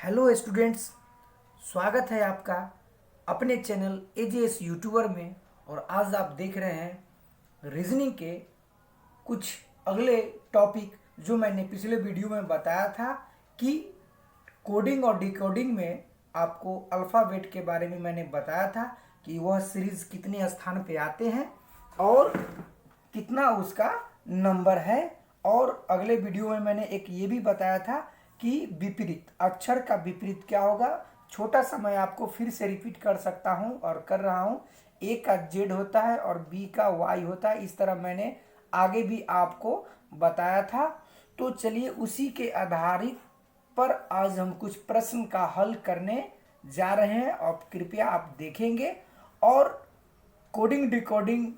Hello students, स्वागत है आपका अपने चैनल एजेएस यूट्यूबर में। और आज आप देख रहे हैं रीजनिंग के कुछ अगले टॉपिक जो मैंने पिछले वीडियो में बताया था कि कोडिंग और डिकोडिंग में आपको अल्फ़ाबेट के बारे में मैंने बताया था कि वह सीरीज कितने स्थान पे आते हैं और कितना उसका नंबर है। और अगले वीडियो में मैंने एक ये भी बताया था कि विपरीत अक्षर का विपरीत क्या होगा। छोटा सा मैं आपको फिर से रिपीट कर सकता हूं और कर रहा हूं। ए का जेड होता है और बी का वाई होता है। इस तरह मैंने आगे भी आपको बताया था। तो चलिए उसी के आधारित पर आज हम कुछ प्रश्न का हल करने जा रहे हैं और कृपया आप देखेंगे। और कोडिंग डिकोडिंग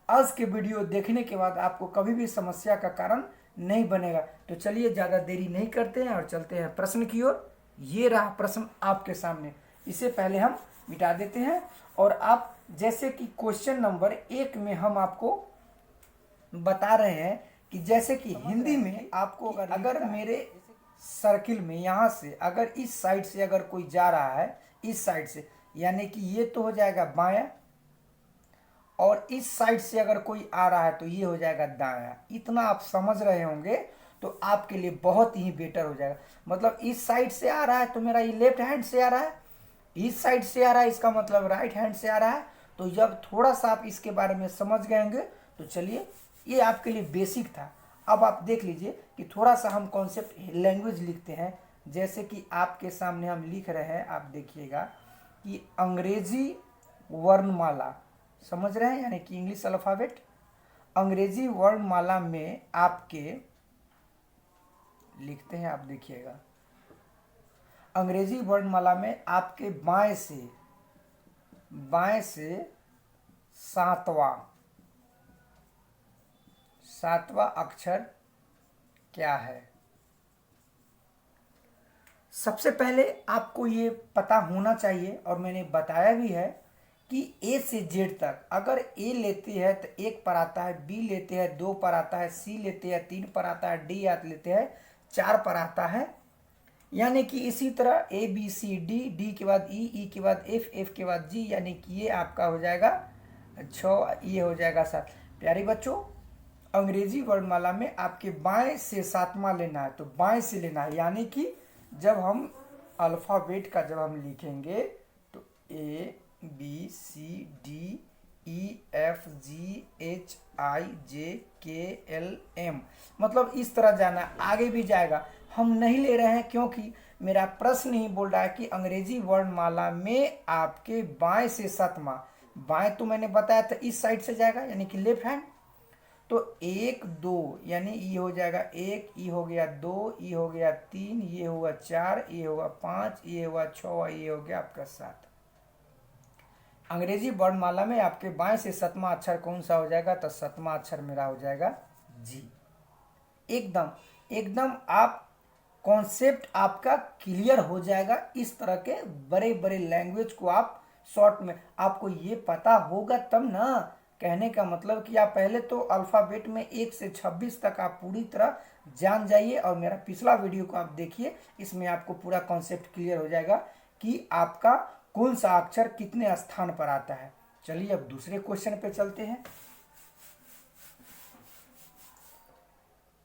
आज के वीडियो देखने के बाद आपको कभी भी समस्या का कारण नहीं बनेगा। तो चलिए ज़्यादा देरी नहीं करते हैं और चलते हैं प्रश्न की ओर। ये रहा प्रश्न आपके सामने। इसे पहले हम मिटा देते हैं। और आप जैसे कि क्वेश्चन नंबर 1 में हम आपको बता रहे हैं कि जैसे कि हिंदी में आपको अगर मेरे सर्किल में यहाँ से अगर इस साइड से अगर कोई जा रहा है, इस साइड से, यानी कि ये तो हो जाएगा बायां, और इस साइड से अगर कोई आ रहा है तो ये हो जाएगा दायां। इतना आप समझ रहे होंगे तो आपके लिए बहुत ही बेटर हो जाएगा। मतलब इस साइड से आ रहा है तो मेरा ये लेफ्ट हैंड से आ रहा है, इस साइड से आ रहा है इसका मतलब राइट हैंड से आ रहा है। तो जब थोड़ा सा आप इसके बारे में समझ गए होंगे तो चलिए, ये आपके लिए बेसिक था। अब आप देख लीजिए कि थोड़ा सा हम कॉन्सेप्ट लैंग्वेज लिखते हैं। जैसे कि आपके सामने हम लिख रहे हैं, आप देखिएगा कि अंग्रेजी वर्णमाला, समझ रहे हैं, यानी कि इंग्लिश अल्फ़ाबेट। अंग्रेजी वर्णमाला में आपके लिखते हैं, आप देखिएगा अंग्रेजी वर्णमाला में आपके बाएं से सातवां अक्षर क्या है। सबसे पहले आपको ये पता होना चाहिए और मैंने बताया भी है कि ए से जेड तक अगर ए लेते हैं तो 1 पर आता है, बी लेते हैं 2 पर आता है, सी लेते हैं 3 पर आता है, डी लेते हैं 4 पर आता है। यानी कि इसी तरह A B C D, D के बाद ई, ई के बाद एफ, एफ के बाद जी, यानी कि ये आपका हो जाएगा 6, ये हो जाएगा 7। प्यारे बच्चों, अंग्रेजी वर्णमाला में आपके बाएं से 7वां लेना है तो बाएं से लेना है। यानी कि जब हम अल्फ़ाबेट का जब हम लिखेंगे तो A B C D E F G H I J K L M, मतलब इस तरह जाना, आगे भी जाएगा। हम नहीं ले रहे हैं क्योंकि मेरा प्रश्न ही बोल रहा है कि अंग्रेजी वर्णमाला में आपके बाएं से 7वां, बाएं तो मैंने बताया था इस साइड से जाएगा यानी कि लेफ्ट हैंड। तो 1 2 यानी ये हो जाएगा 1, ये हो गया 2, ये हो गया 3, ये हुआ 4, ये हुआ 5, ये हुआ 6, ये हो गया आपका 7। अंग्रेजी वर्णमाला में आपके बाएं से 7वां अक्षर कौन सा हो जाएगा, तो 7वां अक्षर मेरा हो जाएगा जी। एकदम एकदम आप कॉन्सेप्ट आपका क्लियर हो जाएगा। इस तरह के बड़े बड़े लैंग्वेज को आप शॉर्ट में, आपको ये पता होगा तब ना। कहने का मतलब कि आप पहले तो अल्फ़ाबेट में 1 से 26 तक आप पूरी तरह जान जाइए और मेरा पिछला वीडियो को आप देखिए, इसमें आपको पूरा कॉन्सेप्ट क्लियर हो जाएगा कि आपका कौन सा अक्षर कितने स्थान पर आता है। चलिए अब दूसरे क्वेश्चन पे चलते हैं।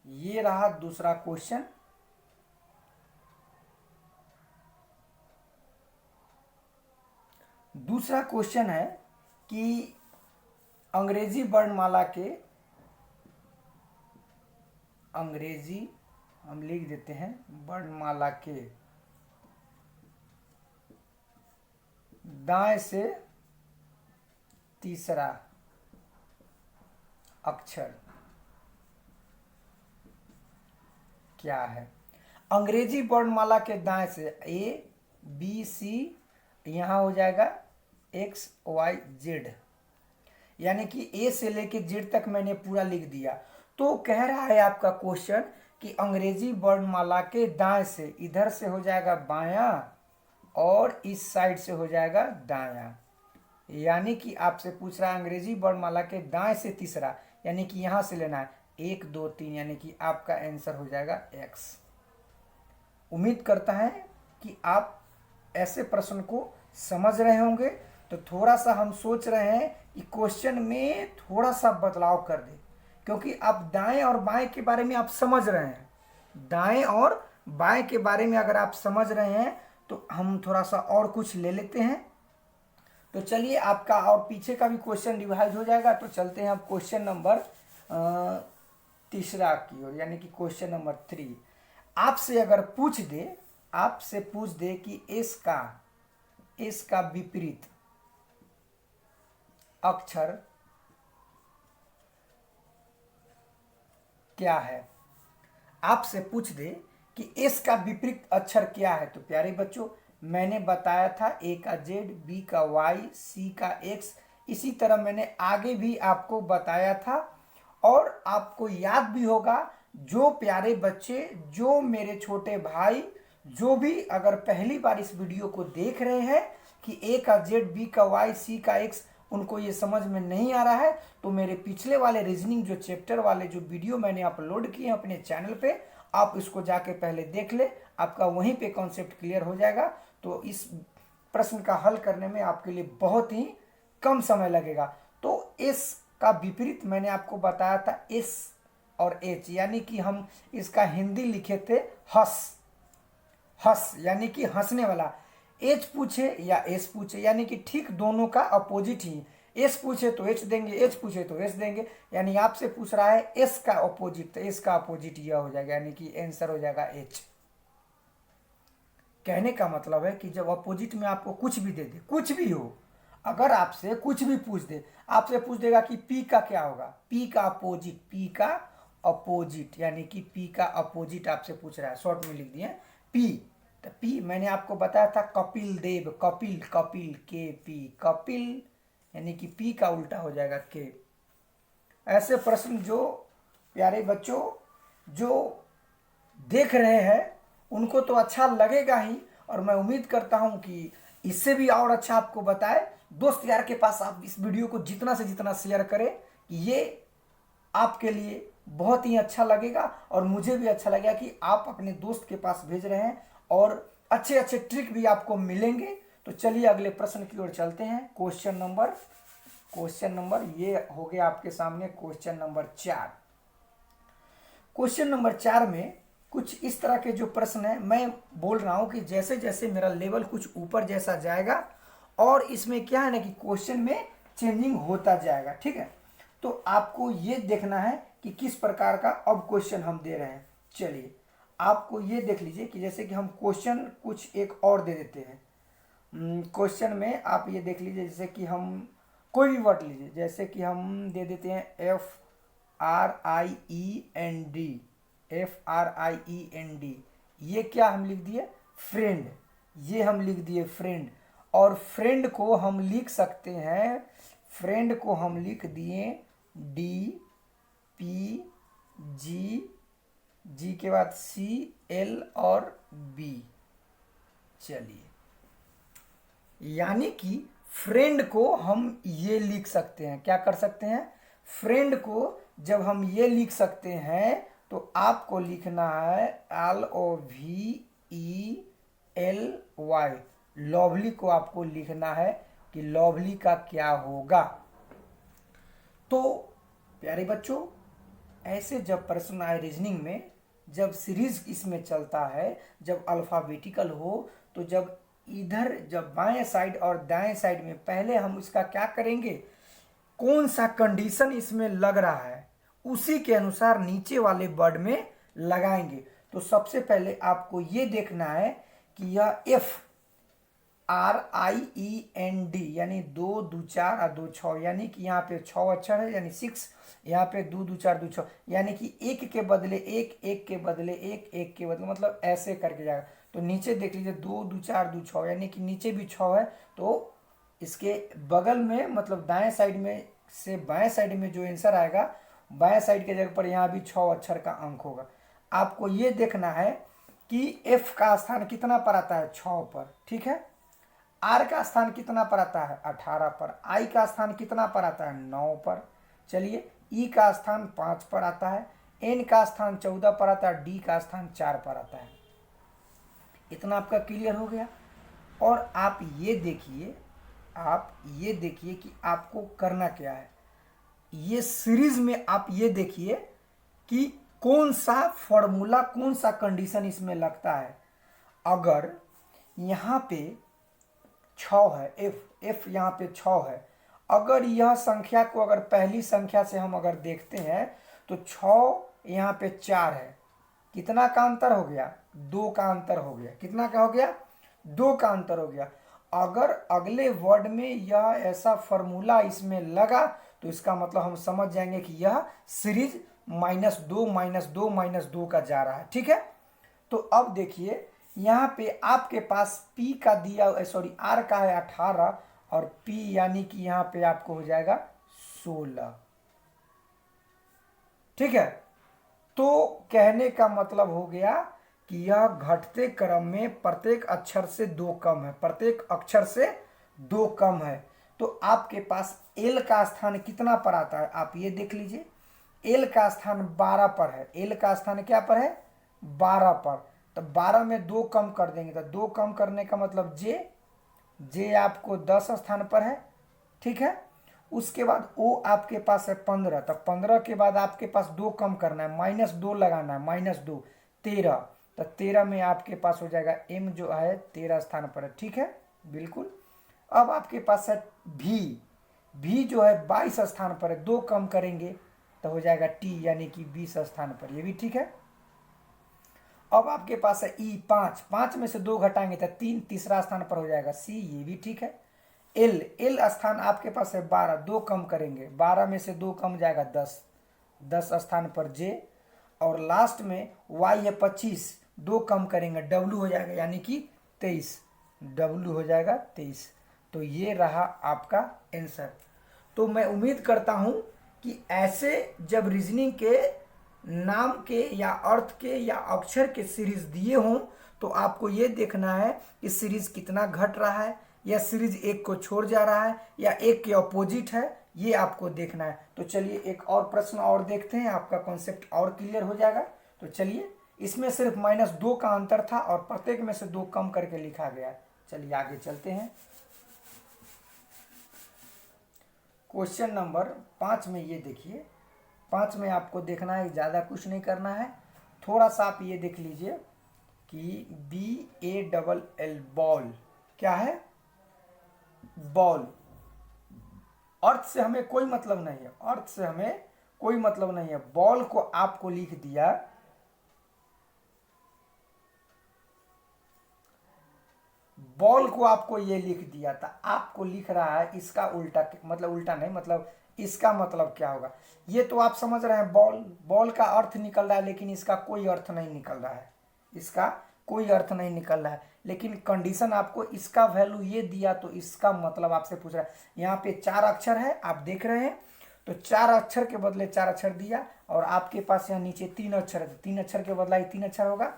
ये रहा दूसरा क्वेश्चन। दूसरा क्वेश्चन है कि अंग्रेजी वर्णमाला के, अंग्रेजी हम लिख देते हैं वर्णमाला के दाएं से तीसरा अक्षर क्या है। अंग्रेजी वर्णमाला के दाएं से ए बी सी, यहाँ हो जाएगा एक्स वाई जेड, यानी कि ए से लेके जेड तक मैंने पूरा लिख दिया। तो कह रहा है आपका क्वेश्चन कि अंग्रेजी वर्णमाला के दाएं से, इधर से हो जाएगा बायां और इस साइड से हो जाएगा दायां। यानी कि आपसे पूछ रहा है अंग्रेजी वर्णमाला के दाएं से तीसरा, यानी कि यहां से लेना है 1 2 3, यानी कि आपका आंसर हो जाएगा एक्स। उम्मीद करता है कि आप ऐसे प्रश्न को समझ रहे होंगे। तो थोड़ा सा हम सोच रहे हैं कि क्वेश्चन में थोड़ा सा बदलाव कर दें, क्योंकि आप दाएं और बाएं के बारे में आप समझ रहे हैं, दाएं और बाएं के बारे में अगर आप समझ रहे हैं तो हम थोड़ा सा और कुछ ले लेते हैं। तो चलिए आपका और पीछे का भी क्वेश्चन रिवाइज हो जाएगा। तो चलते हैं अब क्वेश्चन नंबर तीसरा की ओर, यानी कि क्वेश्चन नंबर 3। आपसे अगर पूछ दे, आपसे पूछ दे कि इसका विपरीत अक्षर क्या है, आपसे पूछ दे कि इसका विपरीत अक्षर क्या है। तो प्यारे बच्चों, मैंने बताया था ए का जेड, बी का वाई, सी का एक्स, इसी तरह मैंने आगे भी आपको बताया था। और आपको याद भी होगा, जो प्यारे बच्चे, जो मेरे छोटे भाई, जो भी अगर पहली बार इस वीडियो को देख रहे हैं कि ए का जेड, बी का वाई, सी का एक्स उनको ये समझ में नहीं आ रहा है, तो मेरे पिछले वाले रीजनिंग जो चैप्टर वाले जो वीडियो मैंने अपलोड किए हैं अपने चैनल पे, आप इसको जाके पहले देख ले, आपका वहीं पे कॉन्सेप्ट क्लियर हो जाएगा। तो इस प्रश्न का हल करने में आपके लिए बहुत ही कम समय लगेगा। तो इस का विपरीत मैंने आपको बताया था एस और एच, यानी कि हम इसका हिंदी लिखे थे हंस, यानी कि हंसने वाला। एच पूछे या एस पूछे, यानी कि ठीक दोनों का अपोजिट ही, एस पूछे तो एच देंगे, एच पूछे तो एस देंगे। यानी आपसे पूछ रहा है एस का अपोजिट, तो एस का अपोजिट यह हो जाएगा, यानी कि आंसर हो जाएगा एच। कहने का मतलब है कि जब अपोजिट में आपको कुछ भी दे दे, कुछ भी हो, अगर आपसे कुछ भी पूछ दे, आपसे पूछ देगा कि पी का क्या होगा, पी का अपोजिट, पी का अपोजिट, यानी कि पी का अपोजिट आपसे पूछ रहा है, शॉर्ट में लिख दिए पी। तो पी मैंने आपको बताया था कपिल देव, कपिल, कपिल के पी, कपिल, यानी कि पी का उल्टा हो जाएगा के। ऐसे प्रश्न जो प्यारे बच्चों जो देख रहे हैं उनको तो अच्छा लगेगा ही, और मैं उम्मीद करता हूं कि इससे भी और अच्छा आपको बताए। दोस्त यार के पास आप इस वीडियो को जितना से जितना शेयर करें, कि ये आपके लिए बहुत ही अच्छा लगेगा और मुझे भी अच्छा लगेगा कि आप अपने दोस्त के पास भेज रहे हैं और अच्छे अच्छे ट्रिक भी आपको मिलेंगे। तो चलिए अगले प्रश्न की ओर चलते हैं। क्वेश्चन नंबर ये हो गया आपके सामने क्वेश्चन नंबर 4। क्वेश्चन नंबर 4 में कुछ इस तरह के जो प्रश्न है, मैं बोल रहा हूं कि जैसे जैसे मेरा लेवल कुछ ऊपर जैसा जाएगा और इसमें क्या है ना कि क्वेश्चन में चेंजिंग होता जाएगा, ठीक है। तो आपको ये देखना है कि किस प्रकार का अब क्वेश्चन हम दे रहे हैं। चलिए आपको ये देख लीजिए कि जैसे कि हम क्वेश्चन कुछ एक और दे देते हैं। क्वेश्चन में आप ये देख लीजिए, जैसे कि हम कोई भी वर्ड लीजिए, जैसे कि हम दे देते हैं FRIEND, ये क्या हम लिख दिए फ्रेंड, ये हम लिख दिए फ्रेंड। और फ्रेंड को हम लिख सकते हैं, फ्रेंड को हम लिख दिए जी के बाद CL और B। चलिए, यानी कि फ्रेंड को हम ये लिख सकते हैं, क्या कर सकते हैं, फ्रेंड को जब हम ये लिख सकते हैं तो आपको लिखना है LOVELY, लवली को आपको लिखना है कि लवली का क्या होगा। तो प्यारे बच्चों, ऐसे जब प्रश्न आए रीजनिंग में, जब सीरीज इसमें चलता है, जब अल्फाबेटिकल हो, तो जब इधर जब बाएं साइड और दाएं साइड में पहले हम इसका क्या करेंगे, कौन सा कंडीशन इसमें लग रहा है उसी के अनुसार नीचे वाले वर्ड में लगाएंगे। तो सबसे पहले आपको ये देखना है कि यह FRIEND, यानी 2 2 4 और 2 6, यानी कि यहाँ पे 6 अक्षर है, यानी 6, यहाँ पे 2 2 4 2 6, यानी कि एक के बदले एक, एक के बदले एक, एक के बदले मतलब ऐसे करके जाएगा। तो नीचे देख लीजिए 2 2 4 2 6, यानी कि नीचे भी 6 है, तो इसके बगल में मतलब दाएं साइड में से बाएं साइड में जो आंसर आएगा, बाएं साइड के जगह पर यहाँ भी 6 अक्षर का अंक होगा। आपको ये देखना है कि F का स्थान कितना पर आता है, 6 पर, ठीक है। R का स्थान कितना पर आता है, 18 पर। I का स्थान कितना पर आता है, 9 पर। चलिए, E का स्थान 5 पर आता है, N का स्थान 14 पर आता है, D का स्थान 4 पर आता है। इतना आपका क्लियर हो गया। और आप ये देखिए कि आपको करना क्या है। ये सीरीज में आप ये देखिए कि कौन सा फॉर्मूला, कौन सा कंडीशन इसमें लगता है। अगर यहाँ पे 6 है, एफ यहाँ पे 6 है, अगर यह संख्या को अगर पहली संख्या से हम अगर देखते हैं तो 6 यहाँ पे 4 है, कितना का अंतर हो गया? 2 का अंतर हो गया। कितना का हो गया? 2 का अंतर हो गया। अगर अगले वर्ड में यह ऐसा फॉर्मूला इसमें लगा तो इसका मतलब हम समझ जाएंगे कि यह सीरीज -2 -2 -2 का जा रहा है। ठीक है, तो अब देखिए यहाँ पे आपके पास P का दिया, सॉरी R का है 18 और P यानी कि यहाँ पे आपको हो जाएगा 16। ठीक है, तो कहने का मतलब हो गया कि यह घटते क्रम में प्रत्येक अक्षर से 2 कम है, प्रत्येक अक्षर से 2 कम है। तो आपके पास L का स्थान कितना पर आता है? आप ये देख लीजिए, L का स्थान 12 पर है। L का स्थान क्या पर है? 12 पर। तो 12 में 2 कम कर देंगे तो 2 कम करने का मतलब J आपको 10 स्थान पर है। ठीक है, उसके बाद O आपके पास है 15, तो 15 के बाद आपके पास 2 कम करना है, -2 लगाना है, -2 13, तो 13 में आपके पास हो जाएगा M जो है 13 स्थान पर है। ठीक है, बिल्कुल। अब आपके पास है V जो है 22 स्थान पर है, 2 कम करेंगे तो हो जाएगा T यानी कि 20 स्थान पर, ये भी ठीक है। अब आपके पास है E 5 में से 2 घटाएंगे तो 3 तीसरा स्थान पर हो जाएगा C, ये भी ठीक है। L स्थान आपके पास है 12, 2 कम करेंगे, 12 में से 2 कम जाएगा 10 स्थान पर J। और लास्ट में Y है 25, 2 कम करेंगे W हो जाएगा यानी कि 23, W हो जाएगा 23। तो ये रहा आपका आंसर। तो मैं उम्मीद करता हूं कि ऐसे जब रीजनिंग के नाम के या अर्थ के या अक्षर के सीरीज दिए हों तो आपको ये देखना है कि सीरीज कितना घट रहा है, या सीरीज एक को छोड़ जा रहा है, या एक के अपोजिट है, ये आपको देखना है। तो चलिए एक और प्रश्न और देखते हैं, आपका कॉन्सेप्ट और क्लियर हो जाएगा। तो चलिए, इसमें सिर्फ -2 का अंतर था और प्रत्येक में से 2 कम करके लिखा गया। चलिए आगे चलते हैं। क्वेश्चन नंबर 5 में ये देखिए, 5 में आपको देखना है, ज़्यादा कुछ नहीं करना है, थोड़ा सा आप ये देख लीजिए कि BALL बॉल क्या है? बॉल। अर्थ से हमें कोई मतलब नहीं है, अर्थ से हमें कोई मतलब नहीं है। बॉल को आपको लिख दिया, बॉल को आपको ये लिख दिया था, आपको लिख रहा है इसका उल्टा, मतलब उल्टा नहीं, मतलब इसका मतलब क्या होगा? ये तो आप समझ रहे हैं, बॉल का अर्थ निकल रहा है, लेकिन इसका कोई अर्थ नहीं निकल रहा है, इसका कोई अर्थ नहीं निकल रहा है। लेकिन कंडीशन आपको इसका वैल्यू ये दिया तो इसका मतलब आपसे पूछ रहा है। यहाँ पे 4 अक्षर है, आप देख रहे हैं, तो 4 अक्षर के बदले 4 अक्षर दिया, और आपके पास यहाँ नीचे 3 अक्षर है, 3 अक्षर के बदला ही 3 अक्षर होगा।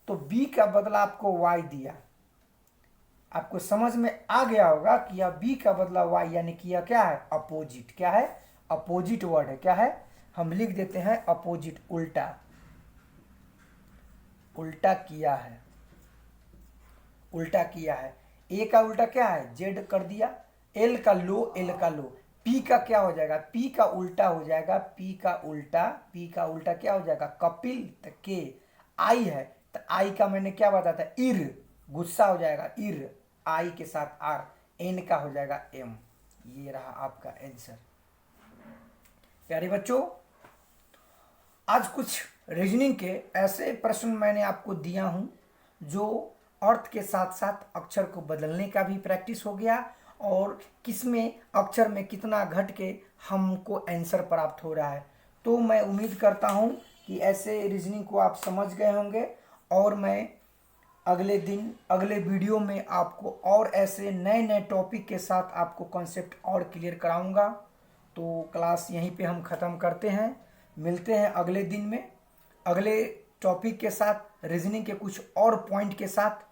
तो बी का बदला आपको वाई दिया, आपको समझ में आ गया होगा कि यह बी का बदला वाई, यानी कि यह क्या है? अपोजिट। क्या है? अपोजिट वर्ड है। क्या है? हम लिख देते हैं अपोजिट, उल्टा, उल्टा किया है, उल्टा किया है। ए का उल्टा क्या है? जेड कर दिया। एल का लो, एल का लो। पी का क्या हो जाएगा? पी का उल्टा हो जाएगा, पी का उल्टा, पी का उल्टा क्या हो जाएगा? कपिल, तो के। आई है तो आई का मैंने क्या बताया था? इर, गुस्सा हो जाएगा इर, आई के साथ आर। एन का हो जाएगा एम। ये रहा आपका आंसर। प्यारे बच्चों, आज कुछ रीजनिंग के ऐसे प्रश्न मैंने आपको दिया हूं जो अर्थ के साथ साथ अक्षर को बदलने का भी प्रैक्टिस हो गया, और किसमें अक्षर में कितना घट के हमको आंसर प्राप्त हो रहा है। तो मैं उम्मीद करता हूं कि ऐसे रीजनिंग को आप समझ गए होंगे, और मैं अगले दिन अगले वीडियो में आपको और ऐसे नए नए टॉपिक के साथ आपको कॉन्सेप्ट और क्लियर कराऊंगा। तो क्लास यहीं पे हम ख़त्म करते हैं, मिलते हैं अगले दिन में अगले टॉपिक के साथ, रीजनिंग के कुछ और पॉइंट के साथ।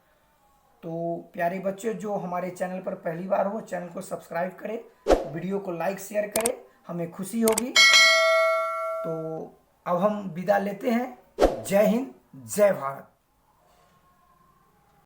तो प्यारे बच्चे, जो हमारे चैनल पर पहली बार हो, चैनल को सब्सक्राइब करें, वीडियो को लाइक शेयर करें, हमें खुशी होगी। तो अब हम विदा लेते हैं। जय हिंद, जय भारत।